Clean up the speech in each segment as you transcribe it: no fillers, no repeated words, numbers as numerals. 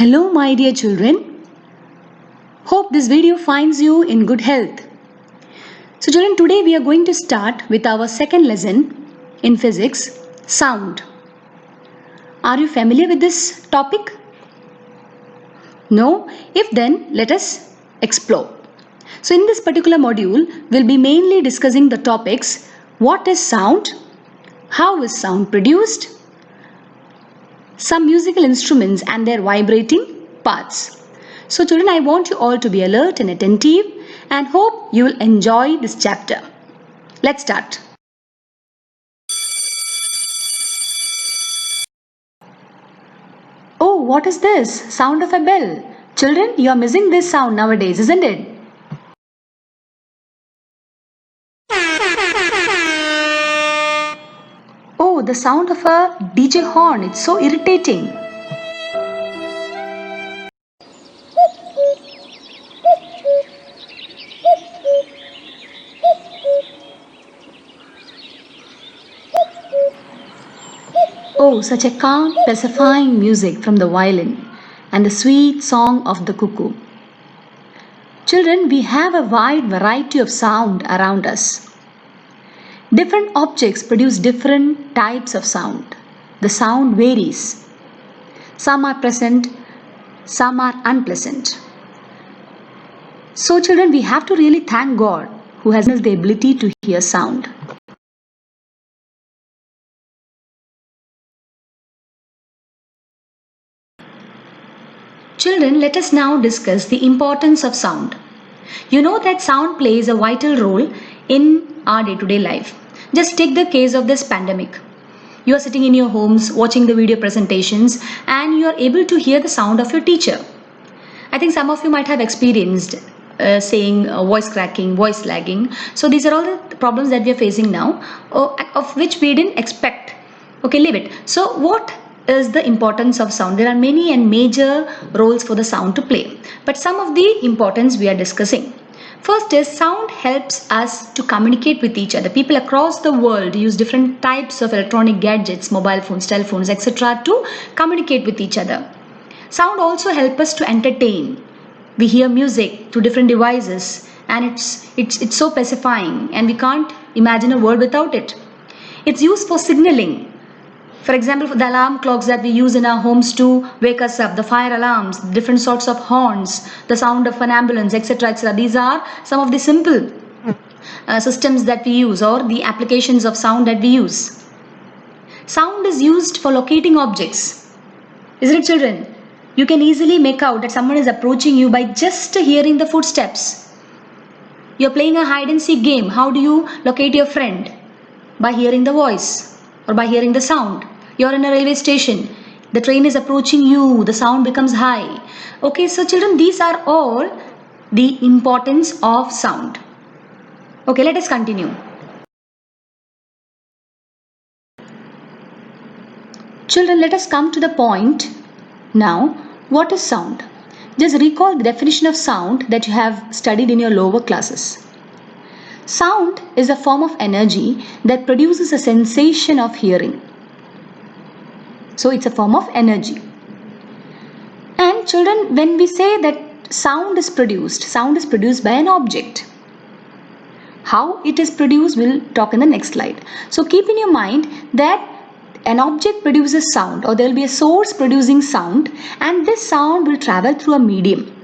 Hello my dear children. Hope this video finds you in good health. So children, today we are going to start with our second lesson in physics, sound. Are you familiar with this topic? No? If then, let us explore. So in this particular module, we'll be mainly discussing the topics: what is sound, how is sound produced, some musical instruments and their vibrating parts. So children, I want you all to be alert and attentive and hope you will enjoy this chapter. Let's start. Oh, what is this? Sound of a bell. Children, you are missing this sound nowadays, isn't it? Oh, the sound of a DJ horn. It's so irritating. Oh, such a calm, pacifying music from the violin and the sweet song of the cuckoo. Children, we have a wide variety of sound around us. Different objects produce different types of sound. The sound varies. Some are pleasant, some are unpleasant. So children, we have to really thank God who has given us the ability to hear sound. Children, let us now discuss the importance of sound. You know that sound plays a vital role in our day-to-day life. Just take the case of this pandemic. You are sitting in your homes watching the video presentations and you are able to hear the sound of your teacher. I think some of you might have experienced saying voice cracking, voice lagging. So these are all the problems that we are facing now, of which we didn't expect. Okay, leave it. So what is the importance of sound? There are many and major roles for the sound to play, but some of the importance we are discussing. First is, sound helps us to communicate with each other. People across the world use different types of electronic gadgets, mobile phones, telephones, etc. to communicate with each other. Sound also helps us to entertain. We hear music through different devices and it's so pacifying and we can't imagine a world without it. It's used for signaling. For example, for the alarm clocks that we use in our homes to wake us up, the fire alarms, different sorts of horns, the sound of an ambulance, etc. etc. These are some of the simple systems that we use, or the applications of sound that we use. Sound is used for locating objects. Isn't it, children? You can easily make out that someone is approaching you by just hearing the footsteps. You're playing a hide and seek game. How do you locate your friend? By hearing the voice or by hearing the sound. You're in a railway station. The train is approaching you. The sound becomes high. Okay, so children, these are all the importance of sound. Okay, let us continue. Children, let us come to the point now. What is sound? Just recall the definition of sound that you have studied in your lower classes. Sound is a form of energy that produces a sensation of hearing. So it's a form of energy. And children, when we say that sound is produced by an object. How it is produced, we'll talk in the next slide. So keep in your mind that an object produces sound, or there will be a source producing sound, and this sound will travel through a medium.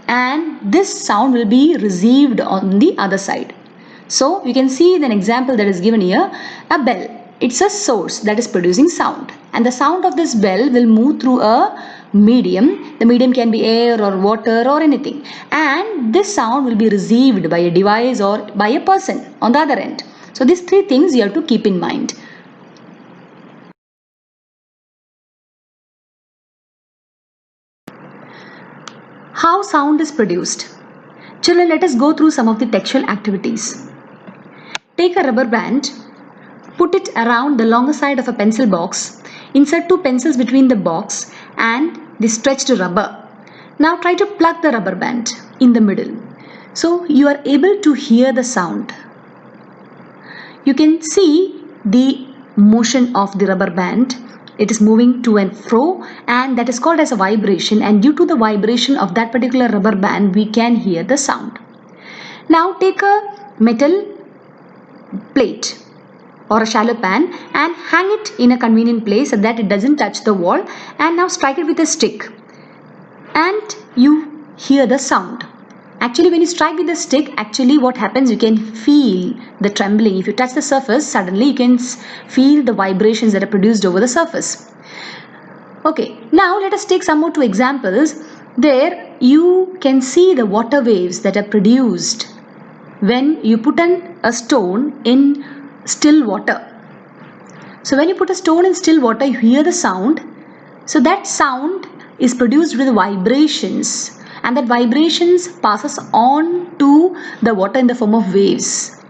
And this sound will be received on the other side. So you can see an example that is given here, a bell. It's a source that is producing sound, and the sound of this bell will move through a medium. The medium can be air or water or anything, and this sound will be received by a device or by a person on the other end. So these three things you have to keep in mind. How sound is produced? Children, let us go through some of the textual activities. Take a rubber band, put it around the longer side of a pencil box, insert two pencils between the box and the stretched rubber. Now try to plug the rubber band in the middle. So you are able to hear the sound. You can see the motion of the rubber band It is moving to and fro, and that is called as a vibration, and due to the vibration of that particular rubber band we can hear the sound. Now take a metal plate or a shallow pan and hang it in a convenient place so that it doesn't touch the wall, and now strike it with a stick and you hear the sound. Actually, when you strike with the stick, actually what happens, you can feel the trembling. If you touch the surface, suddenly you can feel the vibrations that are produced over the surface. Okay, now let us take some more two examples. There you can see the water waves that are produced when you put a stone in still water. So when you put a stone in still water, you hear the sound. So that sound is produced with vibrations, and that vibrations passes on to the water in the form of waves.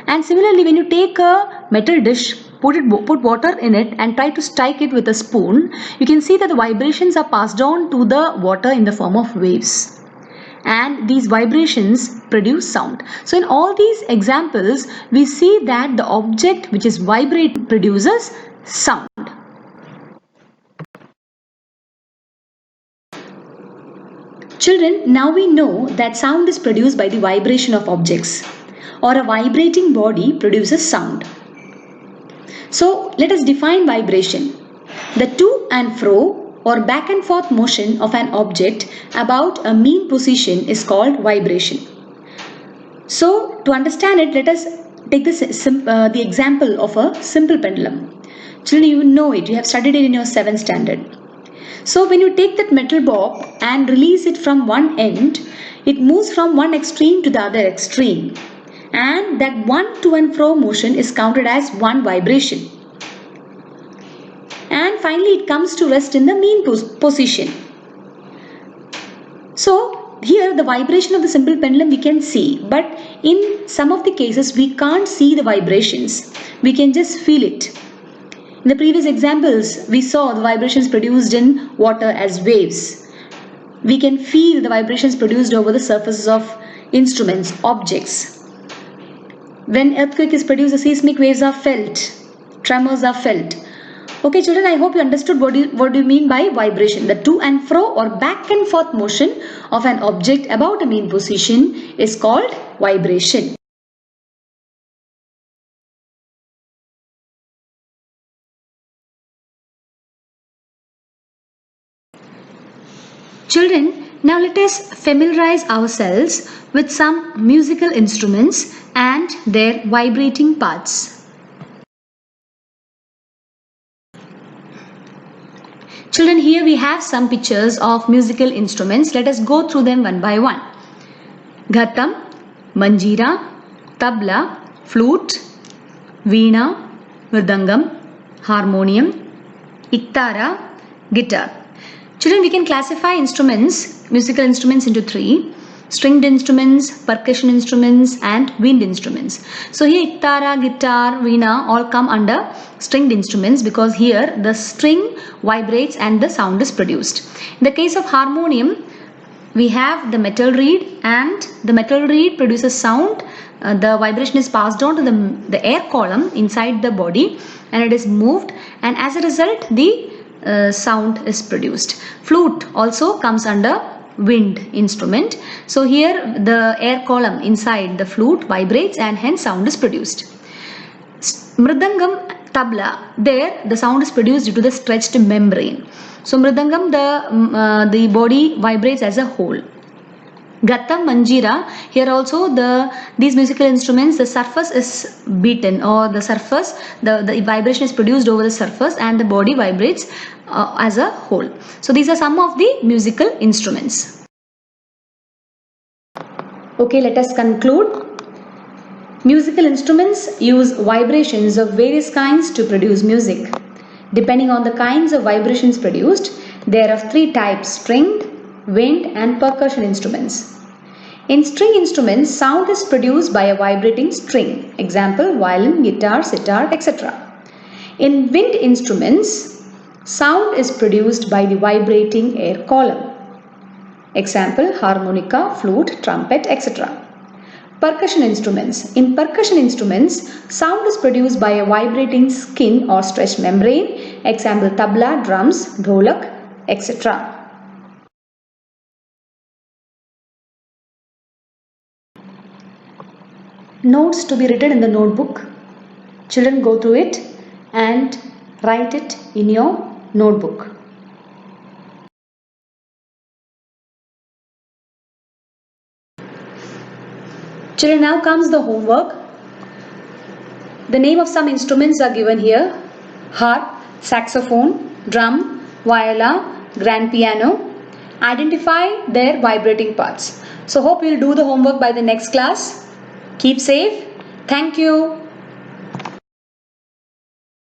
And similarly, when you take a metal dish, put water in it and try to strike it with a spoon, you can see that the vibrations are passed on to the water in the form of waves, and these vibrations produce sound. So in all these examples we see that the object which is vibrating produces sound. Children, now we know that sound is produced by the vibration of objects, or a vibrating body produces sound. So let us define vibration. The to and fro or back and forth motion of an object about a mean position is called vibration. So to understand it, let us take the example of a simple pendulum. Children, you know it, you have studied it in your 7th standard. So when you take that metal bob and release it from one end, it moves from one extreme to the other extreme, and that one to and fro motion is counted as one vibration. And finally it comes to rest in the mean position. So here the vibration of the simple pendulum we can see, but in some of the cases we can't see the vibrations, we can just feel it. In the previous examples we saw the vibrations produced in water as waves. We can feel the vibrations produced over the surfaces of instruments, objects. When earthquake is produced, the seismic waves are felt, tremors are felt. Okay children, I hope you understood what do you mean by vibration. The to and fro or back and forth motion of an object about a mean position is called vibration. Children, now let us familiarize ourselves with some musical instruments and their vibrating parts. Children, here we have some pictures of musical instruments. Let us go through them one by one. Ghatam, manjira, tabla, flute, veena, mridangam, harmonium, iktara, guitar. Children, we can classify musical instruments into 3: stringed instruments, percussion instruments and wind instruments. So here iktara, guitar, veena all come under stringed instruments because here the string vibrates and the sound is produced. In the case of harmonium, we have the metal reed, and the metal reed produces sound. The vibration is passed on to the air column inside the body, and it is moved, and as a result the sound is produced. Flute also comes under wind instrument. So here the air column inside the flute vibrates and hence sound is produced. Mridangam, tabla, there the sound is produced due to the stretched membrane. So mridangam, the body vibrates as a whole. Ghatam, manjira, here also these musical instruments, the surface is beaten, or the vibration is produced over the surface and the body vibrates as a whole. So these are some of the musical instruments. Okay, let us conclude. Musical instruments use vibrations of various kinds to produce music. Depending on the kinds of vibrations produced, there are 3 types: stringed, wind and percussion instruments. In string instruments, sound is produced by a vibrating string. Example, violin, guitar, sitar, etc. In wind instruments, sound is produced by the vibrating air column. Example, harmonica, flute, trumpet, etc. Percussion instruments. In percussion instruments, sound is produced by a vibrating skin or stretched membrane. Example, tabla, drums, dholak, etc. Notes to be written in the notebook. Children, go through it and write it in your notebook. Children, now comes the homework. The name of some instruments are given here: harp, saxophone, drum, viola, grand piano. Identify their vibrating parts. So hope you'll do the homework by the next class. Keep safe. Thank you.